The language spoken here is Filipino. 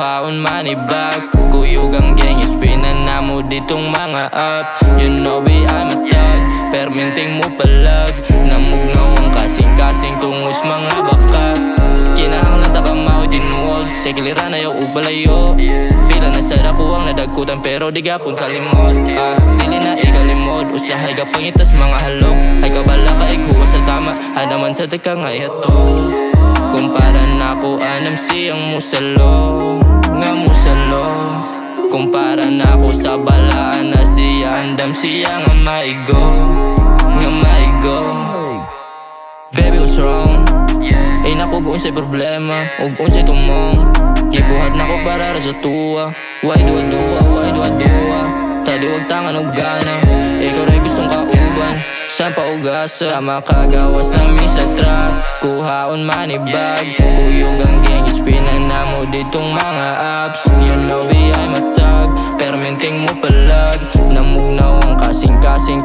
kuhaon manibag. Kuyog ang gang, ispinan na mo ditong mga up. You know we I'm a thug, perminting mo palag. Namugnaw ang kasing-kasing tungos mga baka. Kinahanglan ta ka mao tinuod, sa giliran ayaw o balayo. Pila na sa dako ang nadagkutan pero di gapon kalimot. Dili na ikalimod, usahay ka pangitas mga halok. Hay kabala ka ikuha sa tama, hanaman sa teka nga ihato. Kumpara na ko anam siyang musalo, nga musalo. Kumpara na ko sa balaan na siya, andam siya nga maigo, nga maigo. Baby what's wrong? Ay naku unsay problema, ug unsay tumong. Gibuhat na ko para sa tuwa. Why do I do it, why do I do it? Tadi wag tangan og gana, ikaw ray gustong kauban. Saan pa ugasa, tama kagawas namin sa trap. Kuhaon manibag, kuyog ang gang, ispinan na mo ditong mga apps. You know we I'm a thug, perminting mo palag. Namugnaw ang kasing-kasing